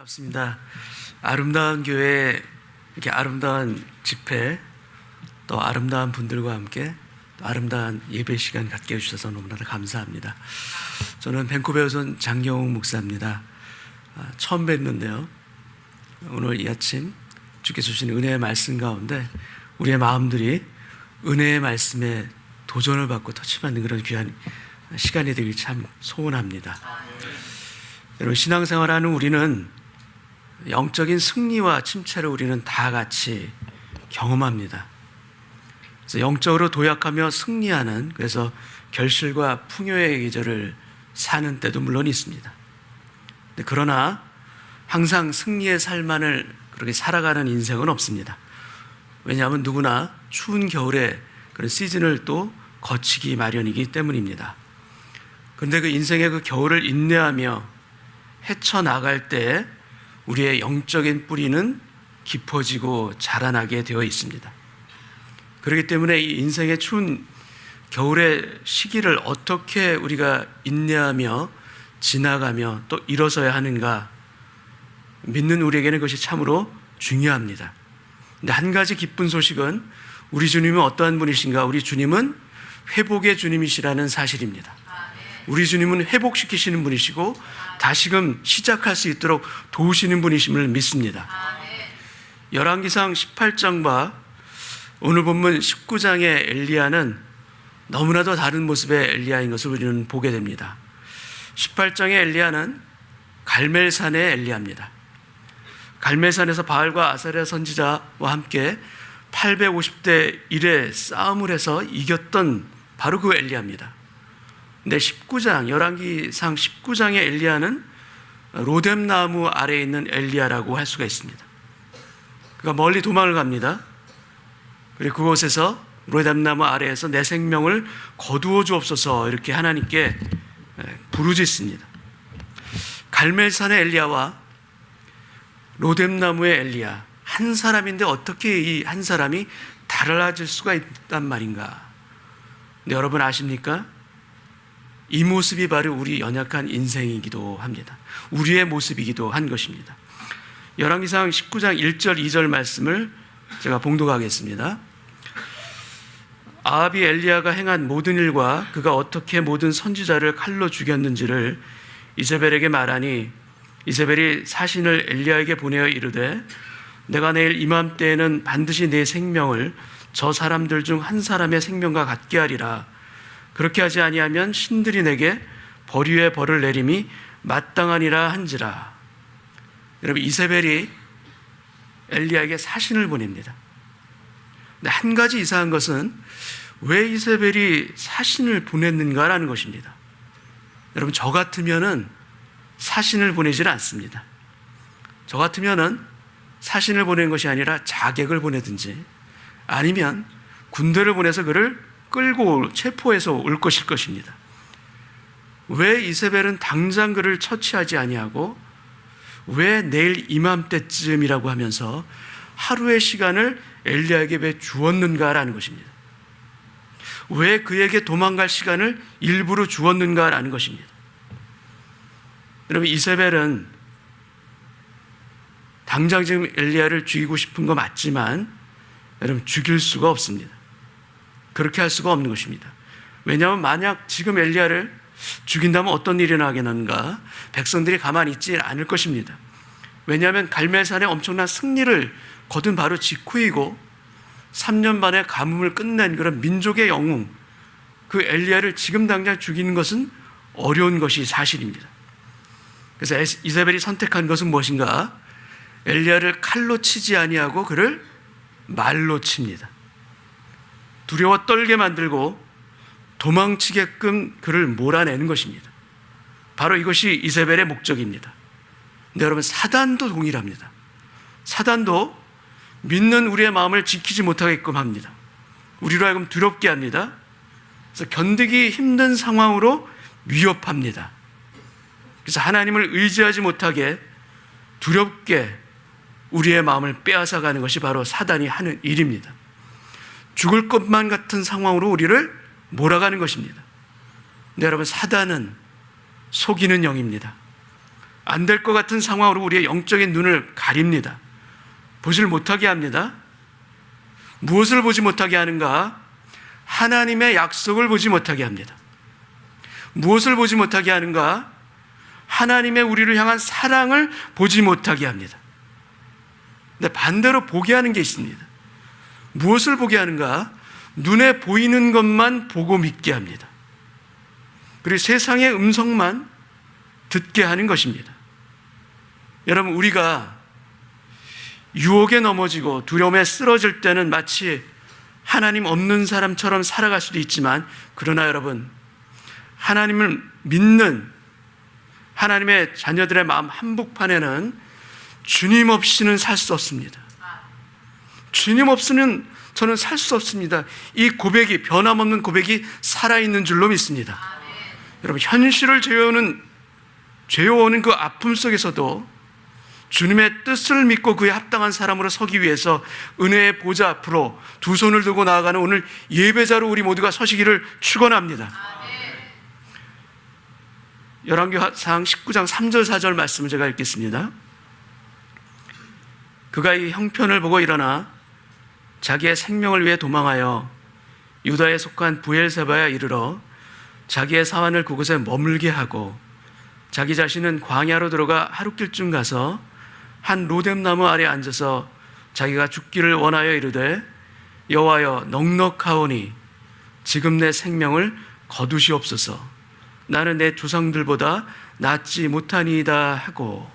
반갑습니다. 아름다운 교회, 이렇게 아름다운 집회, 또 아름다운 분들과 함께 또 아름다운 예배 시간 갖게 해주셔서 너무나 감사합니다. 저는 밴쿠버에서 온 장경욱 목사입니다. 처음 뵙는데요. 오늘 이 아침 주께서 주신 은혜의 말씀 가운데 우리의 마음들이 은혜의 말씀에 도전을 받고 터치받는 그런 귀한 시간이 되길 참 소원합니다. 여러분, 신앙생활하는 우리는 영적인 승리와 침체를 우리는 다 같이 경험합니다. 그래서 영적으로 도약하며 승리하는, 그래서 결실과 풍요의 계절을 사는 때도 물론 있습니다. 그러나 항상 승리의 삶만을 그렇게 살아가는 인생은 없습니다. 왜냐하면 누구나 추운 겨울에 그런 시즌을 또 거치기 마련이기 때문입니다. 그런데 그 인생의 그 겨울을 인내하며 헤쳐나갈 때 우리의 영적인 뿌리는 깊어지고 자라나게 되어 있습니다. 그렇기 때문에 이 인생의 추운 겨울의 시기를 어떻게 우리가 인내하며 지나가며 또 일어서야 하는가, 믿는 우리에게는 그것이 참으로 중요합니다. 근데 한 가지 기쁜 소식은 우리 주님은 어떠한 분이신가? 우리 주님은 회복의 주님이시라는 사실입니다. 우리 주님은 회복시키시는 분이시고 다시금 시작할 수 있도록 도우시는 분이심을 믿습니다. 열왕기상 18장과 오늘 본문 19장의 엘리야는 너무나도 다른 모습의 엘리야인 것을 우리는 보게 됩니다. 18장의 엘리야는 갈멜산의 엘리야입니다. 갈멜산에서 바알과 아사랴 선지자와 함께 850대 1의 싸움을 해서 이겼던 바로 그 엘리야입니다. 근데 19장, 열왕기상 19장의 엘리야는 로뎀나무 아래에 있는 엘리야라고 할 수가 있습니다. 그가 멀리 도망을 갑니다. 그리고 그곳에서 로뎀나무 아래에서 내 생명을 거두어 주옵소서 이렇게 하나님께 부르짖습니다. 갈멜산의 엘리야와 로뎀나무의 엘리야, 한 사람인데 어떻게 이 한 사람이 달라질 수가 있단 말인가? 근데 여러분 아십니까? 이 모습이 바로 우리 연약한 인생이기도 합니다. 우리의 모습이기도 한 것입니다. 열왕기상 19장 1절 2절 말씀을 제가 봉독하겠습니다. 아합이 엘리야가 행한 모든 일과 그가 어떻게 모든 선지자를 칼로 죽였는지를 이세벨에게 말하니 이세벨이 사신을 엘리야에게 보내어 이르되 내가 내일 이맘때에는 반드시 내 생명을 저 사람들 중 한 사람의 생명과 같게 하리라. 그렇게 하지 아니하면 신들이 내게 벌 위에 벌을 내림이 마땅하니라 한지라. 여러분, 이세벨이 엘리야에게 사신을 보냅니다. 근데 한 가지 이상한 것은 왜 이세벨이 사신을 보냈는가라는 것입니다. 여러분, 저 같으면은 사신을 보내질 않습니다. 저 같으면은 사신을 보내는 것이 아니라 자객을 보내든지 아니면 군대를 보내서 그를 끌고 체포해서 올 것일 것입니다. 왜 이세벨은 당장 그를 처치하지 아니하고 왜 내일 이맘때쯤이라고 하면서 하루의 시간을 엘리야에게 왜 주었는가라는 것입니다. 왜 그에게 도망갈 시간을 일부러 주었는가라는 것입니다. 여러분, 이세벨은 당장 지금 엘리야를 죽이고 싶은 거 맞지만 여러분, 죽일 수가 없습니다. 그렇게 할 수가 없는 것입니다. 왜냐하면 만약 지금 엘리야를 죽인다면 어떤 일이 나겠는가? 백성들이 가만히 있지 않을 것입니다. 왜냐하면 갈멜산에 엄청난 승리를 거둔 바로 직후이고 3년 만에 가뭄을 끝낸 그런 민족의 영웅, 그 엘리야를 지금 당장 죽이는 것은 어려운 것이 사실입니다. 그래서 이세벨이 선택한 것은 무엇인가? 엘리야를 칼로 치지 아니하고 그를 말로 칩니다. 두려워 떨게 만들고 도망치게끔 그를 몰아내는 것입니다. 바로 이것이 이세벨의 목적입니다. 근데 여러분, 사단도 동일합니다. 사단도 믿는 우리의 마음을 지키지 못하게끔 합니다. 우리로 하여금 두렵게 합니다. 그래서 견디기 힘든 상황으로 위협합니다. 그래서 하나님을 의지하지 못하게 두렵게 우리의 마음을 빼앗아가는 것이 바로 사단이 하는 일입니다. 죽을 것만 같은 상황으로 우리를 몰아가는 것입니다. 근데 여러분, 사단은 속이는 영입니다. 안 될 것 같은 상황으로 우리의 영적인 눈을 가립니다. 보질 못하게 합니다. 무엇을 보지 못하게 하는가? 하나님의 약속을 보지 못하게 합니다. 무엇을 보지 못하게 하는가? 하나님의 우리를 향한 사랑을 보지 못하게 합니다. 근데 반대로 보게 하는 게 있습니다. 무엇을 보게 하는가? 눈에 보이는 것만 보고 믿게 합니다. 그리고 세상의 음성만 듣게 하는 것입니다. 여러분, 우리가 유혹에 넘어지고 두려움에 쓰러질 때는 마치 하나님 없는 사람처럼 살아갈 수도 있지만, 그러나 여러분, 하나님을 믿는 하나님의 자녀들의 마음 한복판에는 주님 없이는 살 수 없습니다. 주님 없이는 저는 살 수 없습니다. 이 고백이, 변함없는 고백이 살아있는 줄로 믿습니다. 여러분, 현실을 죄어오는 그 아픔 속에서도 주님의 뜻을 믿고 그에 합당한 사람으로 서기 위해서 은혜의 보좌 앞으로 두 손을 들고 나아가는 오늘 예배자로 우리 모두가 서시기를 축원합니다. 열왕기상 19장 3절 4절 말씀을 제가 읽겠습니다. 그가 이 형편을 보고 일어나 자기의 생명을 위해 도망하여 유다에 속한 부엘세바에 이르러 자기의 사환을 그곳에 머물게 하고 자기 자신은 광야로 들어가 하룻길쯤 가서 한 로뎀나무 아래 앉아서 자기가 죽기를 원하여 이르되 여호와여 넉넉하오니 지금 내 생명을 거두시옵소서. 나는 내 조상들보다 낫지 못하니이다 하고.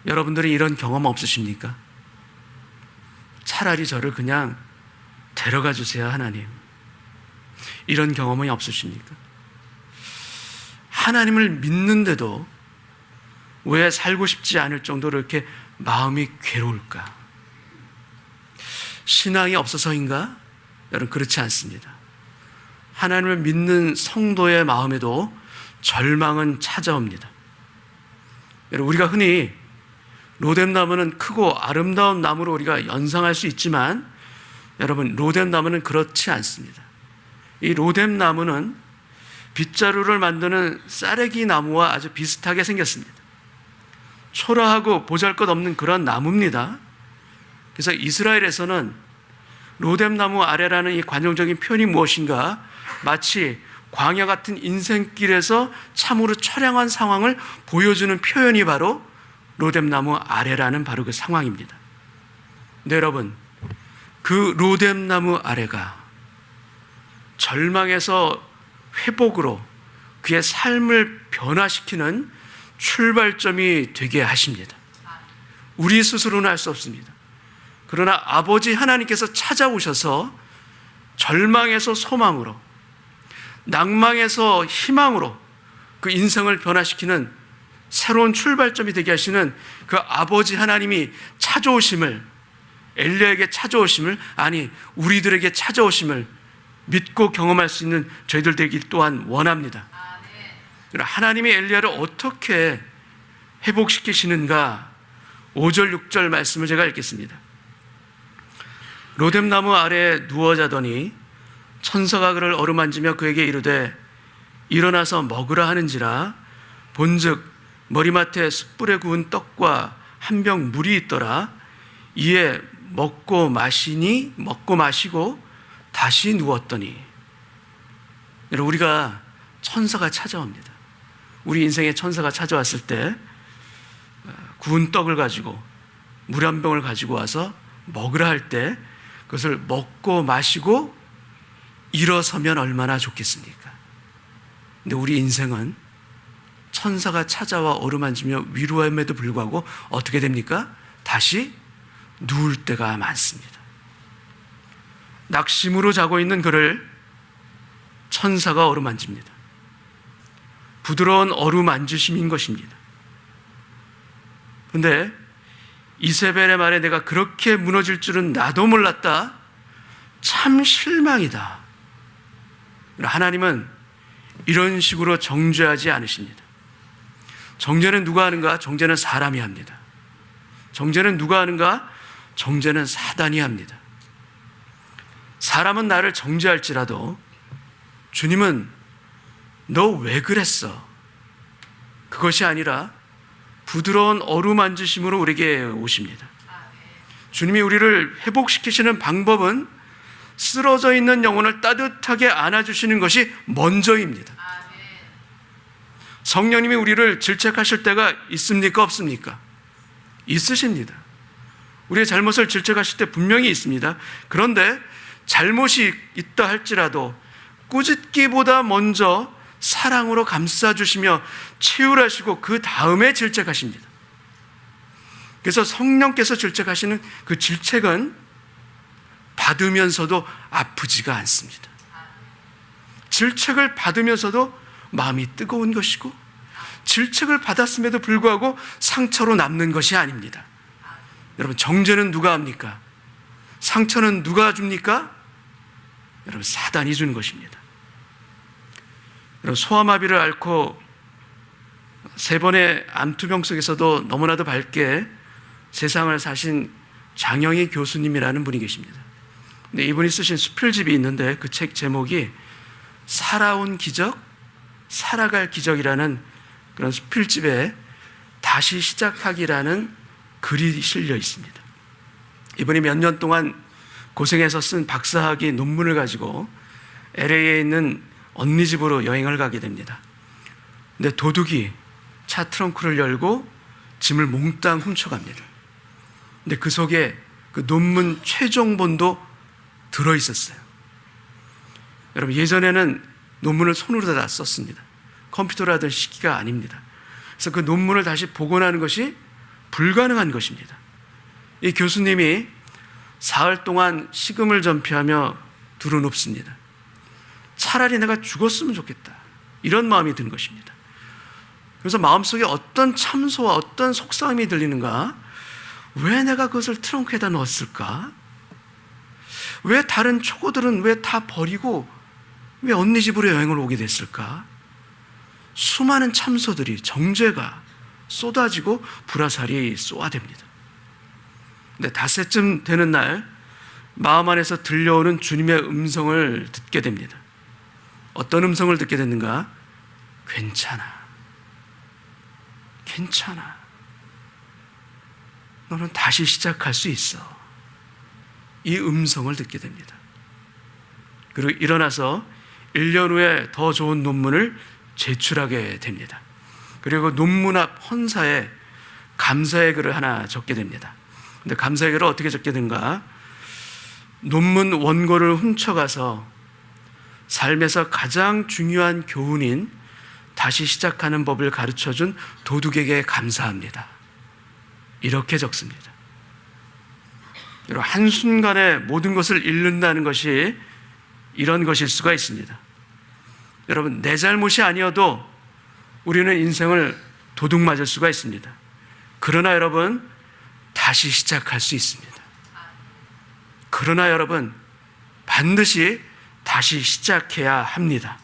여러분들이 이런 경험 없으십니까? 차라리 저를 그냥 데려가 주세요, 하나님. 이런 경험이 없으십니까? 하나님을 믿는데도 왜 살고 싶지 않을 정도로 이렇게 마음이 괴로울까? 신앙이 없어서인가? 여러분, 그렇지 않습니다. 하나님을 믿는 성도의 마음에도 절망은 찾아옵니다. 여러분, 우리가 흔히 로뎀나무는 크고 아름다운 나무로 우리가 연상할 수 있지만, 여러분, 로뎀나무는 그렇지 않습니다. 이 로뎀나무는 빗자루를 만드는 쌀래기 나무와 아주 비슷하게 생겼습니다. 초라하고 보잘것없는 그런 나무입니다. 그래서 이스라엘에서는 로뎀나무 아래라는 이 관용적인 표현이 무엇인가? 마치 광야 같은 인생길에서 참으로 처량한 상황을 보여주는 표현이 바로 로뎀나무 아래라는 바로 그 상황입니다. 근데 여러분, 그 로뎀나무 아래가 절망에서 회복으로 그의 삶을 변화시키는 출발점이 되게 하십니다. 우리 스스로는 할 수 없습니다. 그러나 아버지 하나님께서 찾아오셔서 절망에서 소망으로, 낭망에서 희망으로 그 인생을 변화시키는 새로운 출발점이 되게 하시는 그 아버지 하나님이 찾아오심을, 엘리야에게 찾아오심을, 아니 우리들에게 찾아오심을 믿고 경험할 수 있는 저희들 되길 또한 원합니다. 하나님이 엘리야를 어떻게 회복시키시는가? 5절 6절 말씀을 제가 읽겠습니다. 로뎀나무 아래에 누워 자더니 천사가 그를 어루만지며 그에게 이르되 일어나서 먹으라 하는지라. 본즉 머리맡에 숯불에 구운 떡과 한 병 물이 있더라. 이에 먹고 마시고 다시 누웠더니. 여러분, 우리가 천사가 찾아옵니다. 우리 인생에 천사가 찾아왔을 때 구운 떡을 가지고 물 한 병을 가지고 와서 먹으라 할 때 그것을 먹고 마시고 일어서면 얼마나 좋겠습니까? 근데 우리 인생은 천사가 찾아와 어루만지며 위로함에도 불구하고 어떻게 됩니까? 다시 누울 때가 많습니다. 낙심으로 자고 있는 그를 천사가 어루만집니다. 부드러운 어루만지심인 것입니다. 그런데 이세벨의 말에 내가 그렇게 무너질 줄은 나도 몰랐다. 참 실망이다. 하나님은 이런 식으로 정죄하지 않으십니다. 정죄는 누가 하는가? 정죄는 사람이 합니다. 정죄는 누가 하는가? 정죄는 사단이 합니다. 사람은 나를 정죄할지라도 주님은 너 왜 그랬어? 그것이 아니라 부드러운 어루만지심으로 우리에게 오십니다. 주님이 우리를 회복시키시는 방법은 쓰러져 있는 영혼을 따뜻하게 안아주시는 것이 먼저입니다. 성령님이 우리를 질책하실 때가 있습니까? 없습니까? 있으십니다. 우리의 잘못을 질책하실 때 분명히 있습니다. 그런데 잘못이 있다 할지라도 꾸짖기보다 먼저 사랑으로 감싸주시며 치유하시고 그 다음에 질책하십니다. 그래서 성령께서 질책하시는 그 질책은 받으면서도 아프지가 않습니다. 질책을 받으면서도 마음이 뜨거운 것이고, 질책을 받았음에도 불구하고 상처로 남는 것이 아닙니다. 여러분, 정죄는 누가 합니까? 상처는 누가 줍니까? 여러분, 사단이 주는 것입니다. 여러분, 소아마비를 앓고 3번의 암투병 속에서도 너무나도 밝게 세상을 사신 장영희 교수님이라는 분이 계십니다. 근데 이분이 쓰신 수필집이 있는데 그 책 제목이 살아온 기적, 살아갈 기적이라는 그런 수필집에 다시 시작하기라는 글이 실려 있습니다. 이분이 몇 년 동안 고생해서 쓴 박사학위 논문을 가지고 LA에 있는 언니 집으로 여행을 가게 됩니다. 근데 도둑이 차 트렁크를 열고 짐을 몽땅 훔쳐갑니다. 근데 그 속에 그 논문 최종본도 들어있었어요. 여러분, 예전에는 논문을 손으로 다 썼습니다. 컴퓨터로 하던 시기가 아닙니다. 그래서 그 논문을 다시 복원하는 것이 불가능한 것입니다. 이 교수님이 사흘 동안 식음을 전폐하며 두루눕습니다. 차라리 내가 죽었으면 좋겠다, 이런 마음이 든 것입니다. 그래서 마음속에 어떤 참소와 어떤 속상함이 들리는가? 왜 내가 그것을 트렁크에다 넣었을까? 왜 다른 초고들은 왜 다 버리고 왜 언니 집으로 여행을 오게 됐을까? 수많은 참소들이, 정죄가 쏟아지고 불화살이 쏘아댑니다. 근데 닷새쯤 되는 날 마음 안에서 들려오는 주님의 음성을 듣게 됩니다. 어떤 음성을 듣게 됐는가? 괜찮아, 괜찮아, 너는 다시 시작할 수 있어. 이 음성을 듣게 됩니다. 그리고 일어나서 1년 후에 더 좋은 논문을 제출하게 됩니다. 그리고 논문 앞 헌사에 감사의 글을 하나 적게 됩니다. 근데 감사의 글을 어떻게 적게 된가? 논문 원고를 훔쳐가서 삶에서 가장 중요한 교훈인 다시 시작하는 법을 가르쳐준 도둑에게 감사합니다. 이렇게 적습니다. 여러분, 한순간에 모든 것을 잃는다는 것이 이런 것일 수가 있습니다. 여러분, 내 잘못이 아니어도 우리는 인생을 도둑 맞을 수가 있습니다. 그러나 여러분, 다시 시작할 수 있습니다. 그러나 여러분, 반드시 다시 시작해야 합니다.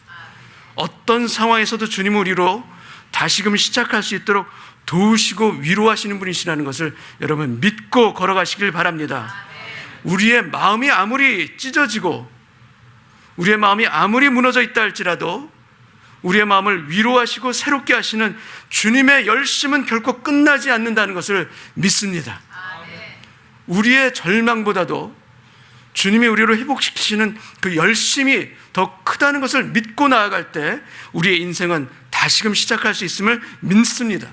어떤 상황에서도 주님은 우리로 다시금 시작할 수 있도록 도우시고 위로하시는 분이시라는 것을 여러분 믿고 걸어가시길 바랍니다. 우리의 마음이 아무리 찢어지고 우리의 마음이 아무리 무너져 있다 할지라도 우리의 마음을 위로하시고 새롭게 하시는 주님의 열심은 결코 끝나지 않는다는 것을 믿습니다. 우리의 절망보다도 주님이 우리를 회복시키시는 그 열심이 더 크다는 것을 믿고 나아갈 때 우리의 인생은 다시금 시작할 수 있음을 믿습니다.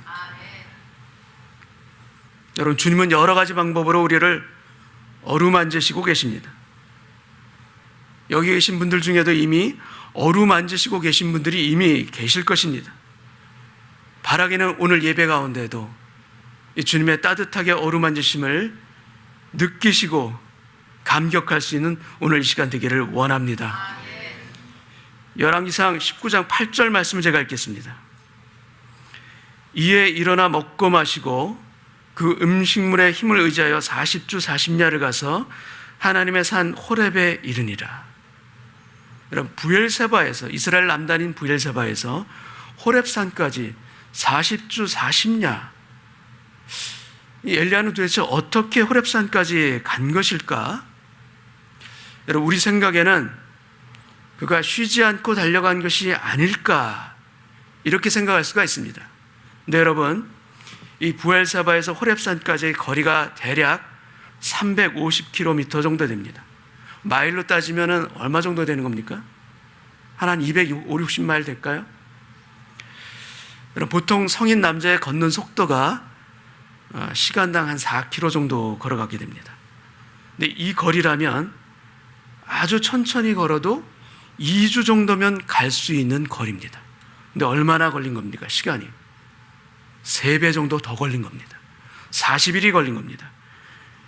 여러분, 주님은 여러 가지 방법으로 우리를 어루만지시고 계십니다. 여기 계신 분들 중에도 이미 어루만지시고 계신 분들이 이미 계실 것입니다. 바라기는 오늘 예배 가운데도 이 주님의 따뜻하게 어루만지심을 느끼시고 감격할 수 있는 오늘 이 시간 되기를 원합니다. 열왕기상 19장 8절 말씀을 제가 읽겠습니다. 이에 일어나 먹고 마시고 그 음식물의 힘을 의지하여 40주 40야를 가서 하나님의 산 호렙에 이르니라. 여러분, 부엘세바에서, 이스라엘 남단인 부엘세바에서 호렙산까지 40주 40야, 이 엘리야는 도대체 어떻게 호렙산까지 간 것일까? 여러분, 우리 생각에는 그가 쉬지 않고 달려간 것이 아닐까, 이렇게 생각할 수가 있습니다. 근데 여러분, 이 부엘사바에서 호렙산까지의 거리가 대략 350km 정도 됩니다. 마일로 따지면 얼마 정도 되는 겁니까? 한 250, 60마일 될까요? 보통 성인 남자의 걷는 속도가 시간당 한 4km 정도 걸어가게 됩니다. 근데 이 거리라면 아주 천천히 걸어도 2주 정도면 갈 수 있는 거리입니다. 근데 얼마나 걸린 겁니까? 시간이 3배 정도 더 걸린 겁니다. 40일이 걸린 겁니다.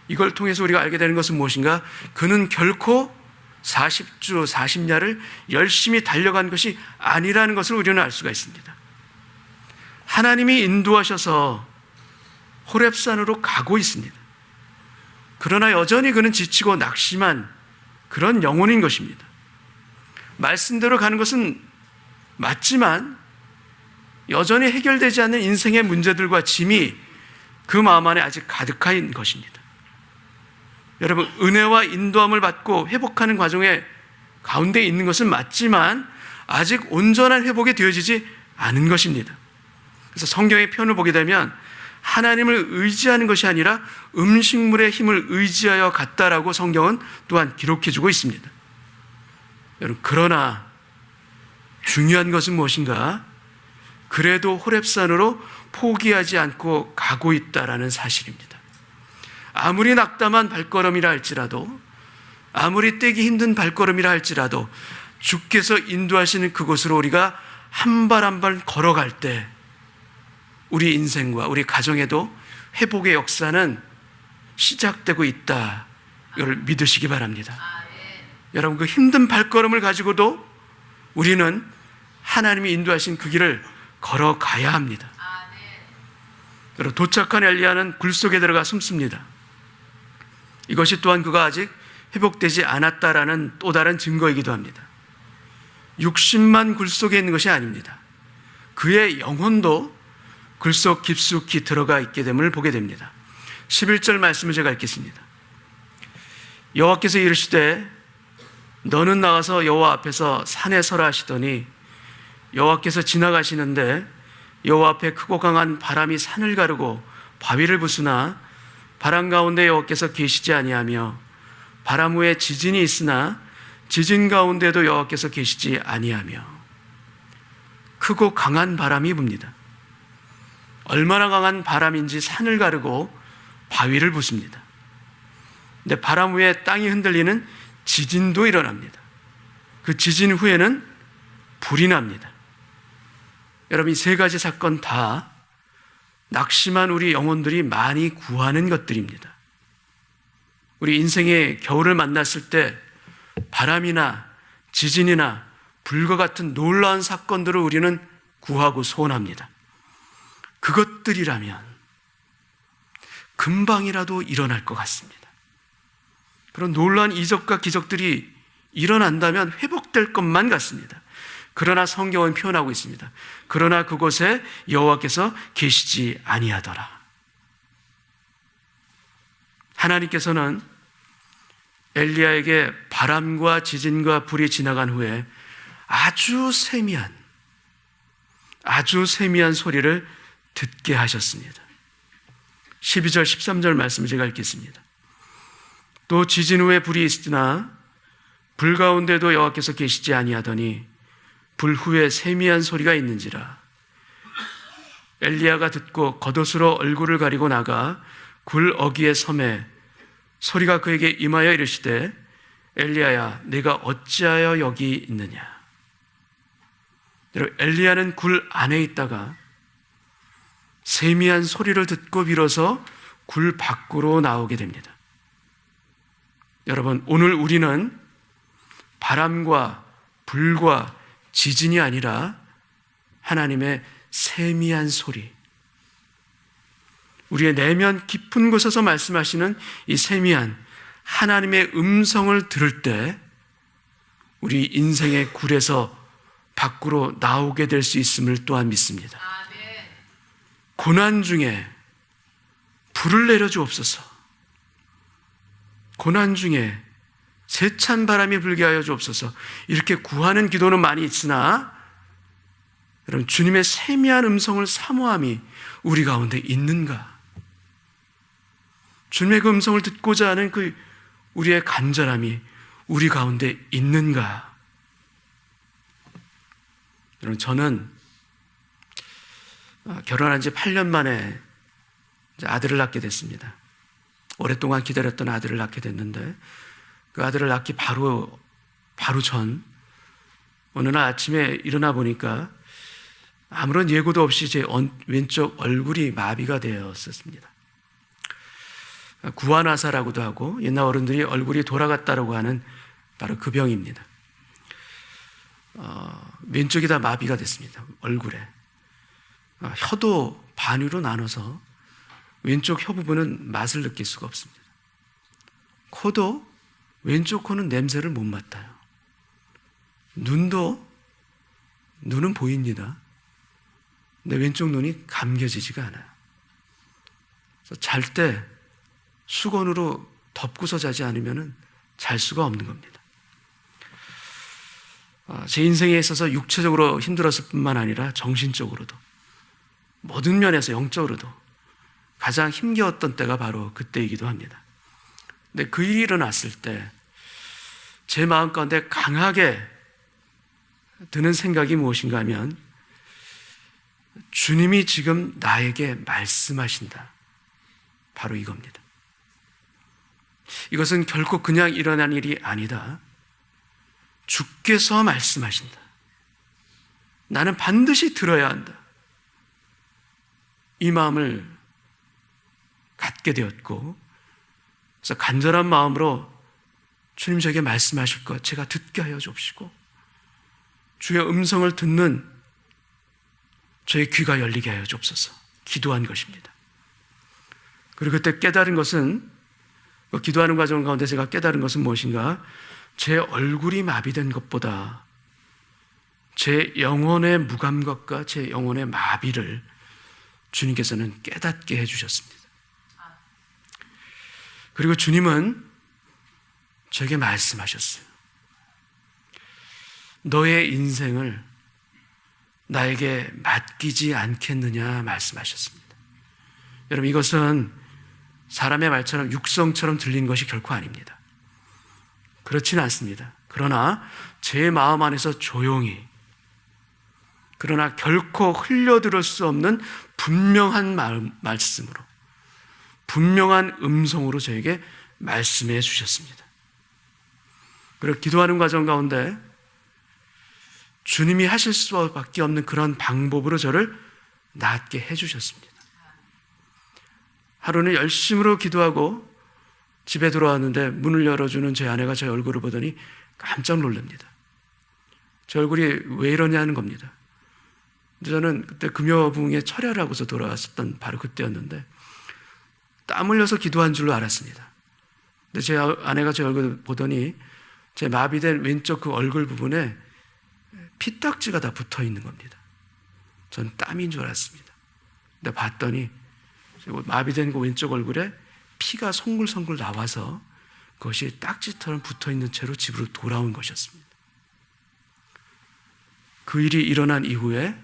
이걸 통해서 우리가 알게 되는 것은 무엇인가? 그는 결코 40주, 40야를 열심히 달려간 것이 아니라는 것을 우리는 알 수가 있습니다. 하나님이 인도하셔서 호렙산으로 가고 있습니다. 그러나 여전히 그는 지치고 낙심한 그런 영혼인 것입니다. 말씀대로 가는 것은 맞지만 여전히 해결되지 않는 인생의 문제들과 짐이 그 마음 안에 아직 가득한 것입니다. 여러분, 은혜와 인도함을 받고 회복하는 과정에 가운데 있는 것은 맞지만 아직 온전한 회복이 되어지지 않은 것입니다. 그래서 성경의 표현을 보게 되면 하나님을 의지하는 것이 아니라 음식물의 힘을 의지하여 갔다라고 성경은 또한 기록해주고 있습니다. 여러분, 그러나 중요한 것은 무엇인가? 그래도 호렙산으로 포기하지 않고 가고 있다라는 사실입니다. 아무리 낙담한 발걸음이라 할지라도, 아무리 떼기 힘든 발걸음이라 할지라도 주께서 인도하시는 그곳으로 우리가 한 발 한 발 걸어갈 때 우리 인생과 우리 가정에도 회복의 역사는 시작되고 있다. 이걸 믿으시기 바랍니다. 여러분, 그 힘든 발걸음을 가지고도 우리는 하나님이 인도하신 그 길을 걸어가야 합니다. 여러분, 도착한 엘리야는 굴 속에 들어가 숨습니다. 이것이 또한 그가 아직 회복되지 않았다라는 또 다른 증거이기도 합니다. 60만 굴 속에 있는 것이 아닙니다. 그의 영혼도 굴 속 깊숙이 들어가 있게 됨을 보게 됩니다. 11절 말씀을 제가 읽겠습니다. 여호와께서 이르시되 너는 나가서 여호와 앞에서 산에 서라 하시더니 여호와께서 지나가시는데 여호와 앞에 크고 강한 바람이 산을 가르고 바위를 부수나 바람 가운데 여호와께서 계시지 아니하며 바람 후에 지진이 있으나 지진 가운데도 여호와께서 계시지 아니하며. 크고 강한 바람이 붑니다. 얼마나 강한 바람인지 산을 가르고 바위를 부숩니다. 근데 바람 후에 땅이 흔들리는 지진도 일어납니다. 그 지진 후에는 불이 납니다. 여러분, 이 세 가지 사건 다 낙심한 우리 영혼들이 많이 구하는 것들입니다. 우리 인생의 겨울을 만났을 때 바람이나 지진이나 불과 같은 놀라운 사건들을 우리는 구하고 소원합니다. 그것들이라면 금방이라도 일어날 것 같습니다. 그런 놀라운 이적과 기적들이 일어난다면 회복될 것만 같습니다. 그러나 성경은 표현하고 있습니다. 그러나 그곳에 여호와께서 계시지 아니하더라. 하나님께서는 엘리야에게 바람과 지진과 불이 지나간 후에 아주 세미한 소리를 듣게 하셨습니다. 12절 13절 말씀을 제가 읽겠습니다. 또 지진 후에 불이 있으나 불 가운데도 여호와께서 계시지 아니하더니 불 후에 세미한 소리가 있는지라. 엘리야가 듣고 겉옷으로 얼굴을 가리고 나가 굴 어귀에 섬에 소리가 그에게 임하여 이르시되 엘리야야 내가 어찌하여 여기 있느냐. 여러분, 엘리야는 굴 안에 있다가 세미한 소리를 듣고 비로소 굴 밖으로 나오게 됩니다. 여러분, 오늘 우리는 바람과 불과 지진이 아니라 하나님의 세미한 소리, 우리의 내면 깊은 곳에서 말씀하시는 이 세미한 하나님의 음성을 들을 때 우리 인생의 굴에서 밖으로 나오게 될 수 있음을 또한 믿습니다. 고난 중에 불을 내려주옵소서. 고난 중에 세찬 바람이 불게 하여 주옵소서. 이렇게 구하는 기도는 많이 있으나 여러분, 주님의 세미한 음성을 사모함이 우리 가운데 있는가? 주님의 그 음성을 듣고자 하는 그 우리의 간절함이 우리 가운데 있는가? 여러분, 저는 결혼한 지 8년 만에 아들을 낳게 됐습니다. 오랫동안 기다렸던 아들을 낳게 됐는데, 그 아들을 낳기 바로 전 어느 날 아침에 일어나 보니까 아무런 예고도 없이 제 왼쪽 얼굴이 마비가 되었었습니다. 구안화사라고도 하고 옛날 어른들이 얼굴이 돌아갔다라고 하는 바로 그 병입니다. 왼쪽이 다 마비가 됐습니다. 얼굴에. 혀도 반으로 나눠서 왼쪽 혀 부분은 맛을 느낄 수가 없습니다. 코도 왼쪽 코는 냄새를 못 맡아요. 눈은 보입니다. 근데 왼쪽 눈이 감겨지지가 않아요. 그래서 잘 때 수건으로 덮고서 자지 않으면 잘 수가 없는 겁니다. 제 인생에 있어서 육체적으로 힘들었을 뿐만 아니라 정신적으로도, 모든 면에서 영적으로도 가장 힘겨웠던 때가 바로 그때이기도 합니다. 근데 그 일이 일어났을 때 제 마음 가운데 강하게 드는 생각이 무엇인가 하면, 주님이 지금 나에게 말씀하신다. 바로 이겁니다. 이것은 결코 그냥 일어난 일이 아니다. 주께서 말씀하신다. 나는 반드시 들어야 한다. 이 마음을 갖게 되었고, 그래서 간절한 마음으로 주님 저에게 말씀하실 것 제가 듣게 하여 주옵시고, 주의 음성을 듣는 저의 귀가 열리게 하여 주옵소서 기도한 것입니다. 그리고 그때 깨달은 것은, 기도하는 과정 가운데 제가 깨달은 것은 무엇인가? 제 얼굴이 마비된 것보다 제 영혼의 무감각과 제 영혼의 마비를 주님께서는 깨닫게 해주셨습니다. 그리고 주님은 저에게 말씀하셨어요. 너의 인생을 나에게 맡기지 않겠느냐 말씀하셨습니다. 여러분, 이것은 사람의 말처럼 육성처럼 들리는 것이 결코 아닙니다. 그렇지는 않습니다. 그러나 제 마음 안에서 조용히, 그러나 결코 흘려들을 수 없는 분명한 말씀으로, 분명한 음성으로 저에게 말씀해 주셨습니다. 그리고 기도하는 과정 가운데 주님이 하실 수밖에 없는 그런 방법으로 저를 낫게 해주셨습니다. 하루는 열심으로 기도하고 집에 돌아왔는데 문을 열어주는 제 아내가 제 얼굴을 보더니 깜짝 놀랍니다. 제 얼굴이 왜 이러냐는 겁니다. 저는 그때 금요붕에 철야라고서 돌아왔었던 바로 그때였는데 땀 흘려서 기도한 줄로 알았습니다. 근데 제 아내가 제 얼굴을 보더니 제 마비된 왼쪽 그 얼굴 부분에 피딱지가 다 붙어 있는 겁니다. 전 땀인 줄 알았습니다. 근데 봤더니 마비된 그 왼쪽 얼굴에 피가 송글송글 나와서 그것이 딱지처럼 붙어 있는 채로 집으로 돌아온 것이었습니다. 그 일이 일어난 이후에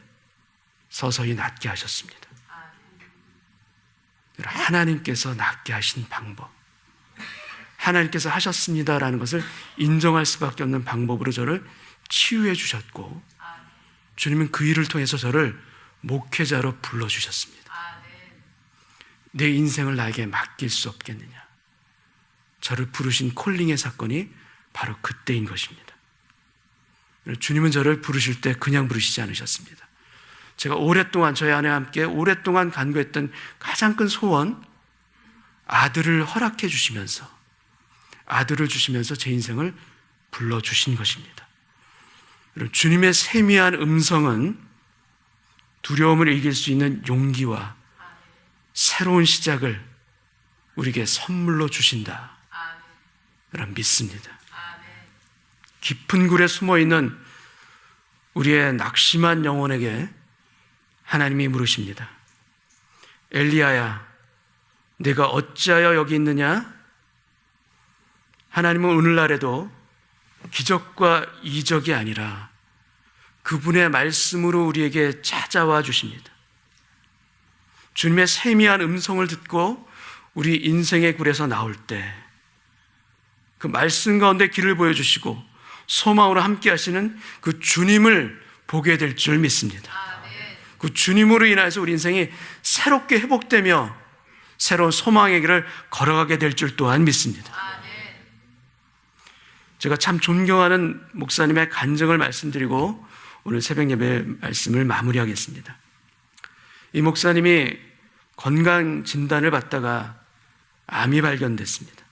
서서히 낫게 하셨습니다. 하나님께서 낫게 하신 방법, 하나님께서 하셨습니다라는 것을 인정할 수밖에 없는 방법으로 저를 치유해 주셨고, 주님은 그 일을 통해서 저를 목회자로 불러주셨습니다. 내 인생을 나에게 맡길 수 없겠느냐, 저를 부르신 콜링의 사건이 바로 그때인 것입니다. 주님은 저를 부르실 때 그냥 부르시지 않으셨습니다. 제가 오랫동안 저희 아내와 함께 오랫동안 간구했던 가장 큰 소원, 아들을 허락해 주시면서, 아들을 주시면서 제 인생을 불러주신 것입니다. 주님의 세미한 음성은 두려움을 이길 수 있는 용기와 새로운 시작을 우리에게 선물로 주신다. 여러분, 믿습니다. 깊은 굴에 숨어있는 우리의 낙심한 영혼에게 하나님이 물으십니다. 엘리야야, 내가 어찌하여 여기 있느냐? 하나님은 오늘날에도 기적과 이적이 아니라 그분의 말씀으로 우리에게 찾아와 주십니다. 주님의 세미한 음성을 듣고 우리 인생의 굴에서 나올 때 그 말씀 가운데 길을 보여주시고 소망으로 함께 하시는 그 주님을 보게 될 줄 믿습니다. 그 주님으로 인해서 우리 인생이 새롭게 회복되며 새로운 소망의 길을 걸어가게 될 줄 또한 믿습니다. 제가 참 존경하는 목사님의 간증을 말씀드리고 오늘 새벽 예배 말씀을 마무리하겠습니다. 이 목사님이 건강 진단을 받다가 암이 발견됐습니다.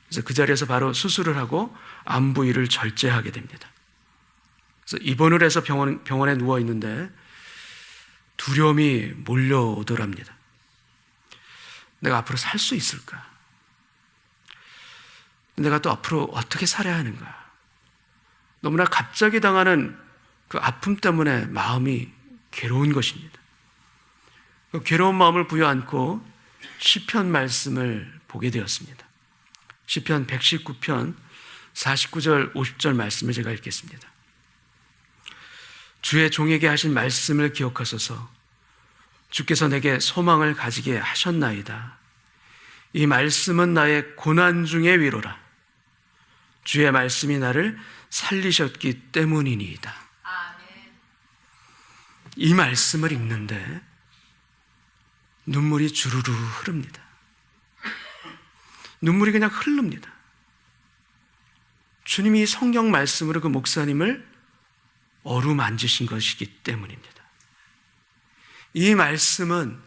그래서 그 자리에서 바로 수술을 하고 암 부위를 절제하게 됩니다. 그래서 입원을 해서 병원에 누워 있는데 두려움이 몰려오더랍니다. 내가 앞으로 살 수 있을까? 내가 또 앞으로 어떻게 살아야 하는가? 너무나 갑자기 당하는 그 아픔 때문에 마음이 괴로운 것입니다. 그 괴로운 마음을 부여안고 시편 말씀을 보게 되었습니다. 시편 119편 49절 50절 말씀을 제가 읽겠습니다. 주의 종에게 하신 말씀을 기억하소서. 주께서 내게 소망을 가지게 하셨나이다. 이 말씀은 나의 고난 중의 위로라. 주의 말씀이 나를 살리셨기 때문이니이다. 이 말씀을 읽는데 눈물이 주르르 흐릅니다. 눈물이 그냥 흐릅니다. 주님이 성경 말씀으로 그 목사님을 어루만지신 것이기 때문입니다. 이 말씀은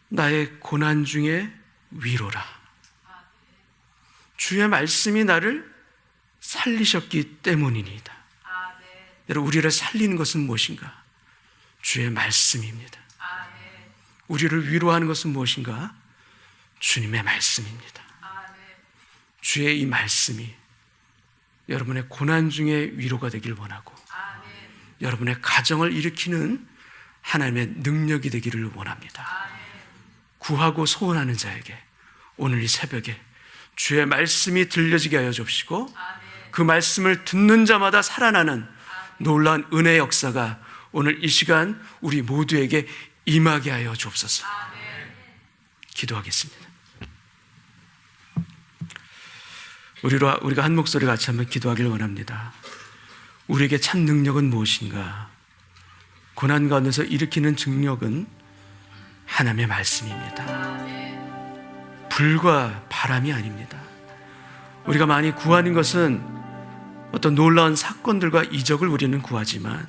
나의 고난 중의 위로라. 주의 말씀이 나를 살리셨기 때문이니이다. 여러분, 우리를 살리는 것은 무엇인가? 주의 말씀입니다. 우리를 위로하는 것은 무엇인가? 주님의 말씀입니다. 주의 이 말씀이 여러분의 고난 중에 위로가 되길 원하고 여러분의 가정을 일으키는 하나님의 능력이 되기를 원합니다. 구하고 소원하는 자에게 오늘 이 새벽에 주의 말씀이 들려지게 하여 주옵시고 그 말씀을 듣는 자마다 살아나는 놀라운 은혜의 역사가 오늘 이 시간 우리 모두에게 임하게 하여 주옵소서. 기도하겠습니다. 우리가 한 목소리 같이 한번 기도하기를 원합니다. 우리에게 참 능력은 무엇인가? 고난 가운데서 일으키는 능력은 하나님의 말씀입니다. 불과 바람이 아닙니다. 우리가 많이 구하는 것은 어떤 놀라운 사건들과 이적을 우리는 구하지만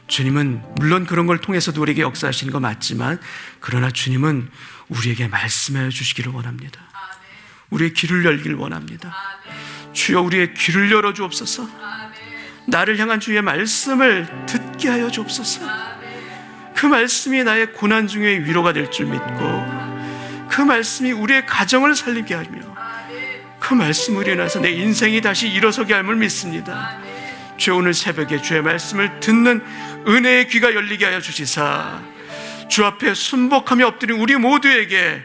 주님은 물론 그런 걸 통해서도 우리에게 역사하시는 거 맞지만 그러나 주님은 우리에게 말씀해 주시기를 원합니다. 우리의 귀를 열기를 원합니다. 주여 우리의 귀를 열어 주옵소서. 나를 향한 주의 말씀을 듣게 하여 주옵소서. 그 말씀이 나의 고난 중에 위로가 될 줄 믿고 그 말씀이 우리의 가정을 살리게 하며 그 말씀으로 인해서 내 인생이 다시 일어서게 함을 믿습니다. 주여 오늘 새벽에 주의 말씀을 듣는 은혜의 귀가 열리게 하여 주시사 주 앞에 순복하며 엎드린 우리 모두에게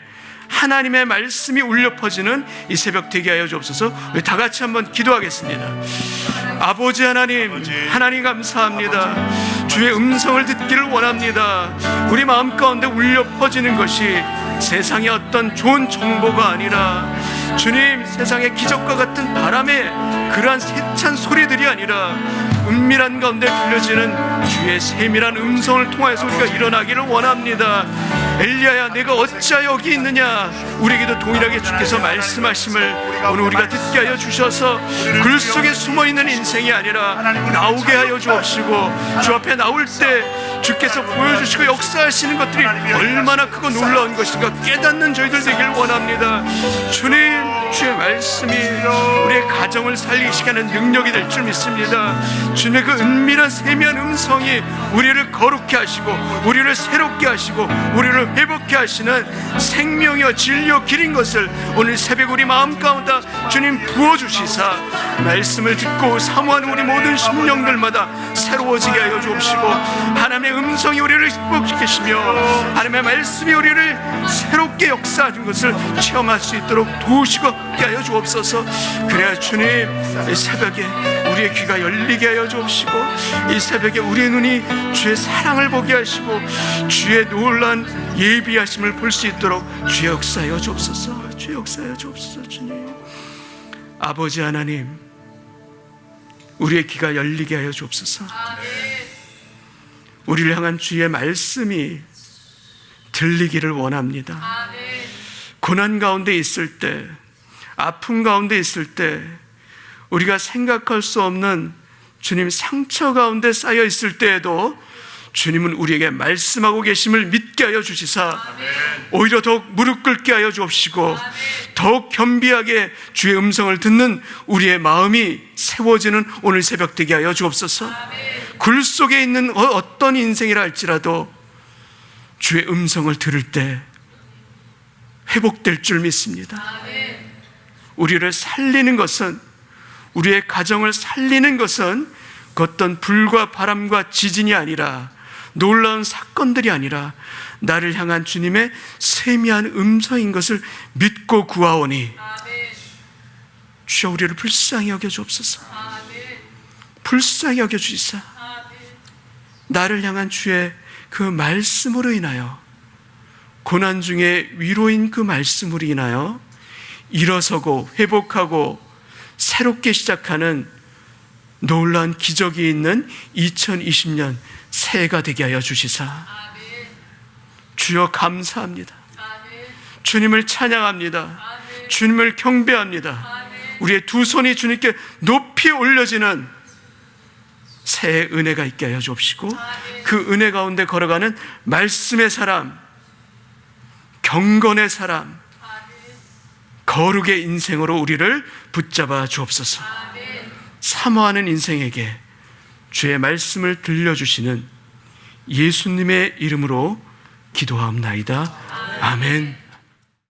하나님의 말씀이 울려 퍼지는 이 새벽 되게 하여 주옵소서. 우리 다 같이 한번 기도하겠습니다. 아버지 하나님, 하나님 감사합니다. 주의 음성을 듣기를 원합니다. 우리 마음 가운데 울려 퍼지는 것이 세상의 어떤 좋은 정보가 아니라 주님, 세상의 기적과 같은 바람의 그러한 세찬 소리들이 아니라 은밀한 가운데 들려지는 주의 세밀한 음성을 통해서 우리가 일어나기를 원합니다. 엘리야야, 내가 어찌하여 여기 있느냐? 우리에게도 동일하게 주께서 말씀하심을 오늘 우리가 듣게 하여 주셔서 글 속에 숨어있는 인생이 아니라 나오게 하여 주옵시고 주 앞에 나올 때 주께서 보여주시고 역사하시는 것들이 얼마나 크고 놀라운 것인가 깨닫는 저희들 되길 원합니다. 주님, 주의 말씀이 우리의 가정을 살리시게 하는 능력이 될 줄 믿습니다. 주님의 그 은밀한 세미한 음성이 우리를 거룩케 하시고 우리를 새롭게 하시고 우리를 회복케 하시는 생명이여 진리여 길인 것을 오늘 새벽 우리 마음 가운데 주님 부어주시사 말씀을 듣고 사모하는 우리 모든 심령들마다 새로워지게 하여 주옵시고 하나님의 하나님의 음성이 우리를 회복시키시며 하나님의 말씀이 우리를 새롭게 역사하는 것을 체험할 수 있도록 도우시고 하여 주옵소서. 그래야 주님, 이 새벽에 우리의 귀가 열리게 하여 주옵시고, 이 새벽에 우리의 눈이 주의 사랑을 보게 하시고 주의 놀라운 예비하심을 볼 수 있도록 주의 역사하여 주옵소서. 주의 역사하여 주옵소서. 주님, 아버지 하나님, 우리의 귀가 열리게 하여 주옵소서. 우리를 향한 주의 말씀이 들리기를 원합니다. 고난 가운데 있을 때, 아픔 가운데 있을 때, 우리가 생각할 수 없는 주님 상처 가운데 쌓여 있을 때에도 주님은 우리에게 말씀하고 계심을 믿게 하여 주시사 오히려 더욱 무릎 꿇게 하여 주옵시고 더욱 겸비하게 주의 음성을 듣는 우리의 마음이 세워지는 오늘 새벽 되게 하여 주옵소서. 굴 속에 있는 어떤 인생이라 할지라도 주의 음성을 들을 때 회복될 줄 믿습니다. 우리를 살리는 것은, 우리의 가정을 살리는 것은 그 어떤 불과 바람과 지진이 아니라, 놀라운 사건들이 아니라 나를 향한 주님의 세미한 음성인 것을 믿고 구하오니 주여 우리를 불쌍히 여겨 주옵소서. 불쌍히 여겨 주시사 나를 향한 주의 그 말씀으로 인하여, 고난 중에 위로인 그 말씀으로 인하여 일어서고 회복하고 새롭게 시작하는 놀라운 기적이 있는 2020년 새해가 되게 하여 주시사 주여 감사합니다. 주님을 찬양합니다. 주님을 경배합니다. 우리의 두 손이 주님께 높이 올려지는 새해 은혜가 있게 하여 주옵시고 그 은혜 가운데 걸어가는 말씀의 사람, 경건의 사람, 거룩의 인생으로 우리를 붙잡아 주옵소서. 사모하는 인생에게 주의 말씀을 들려주시는 예수님의 이름으로 기도하옵나이다. 아멘.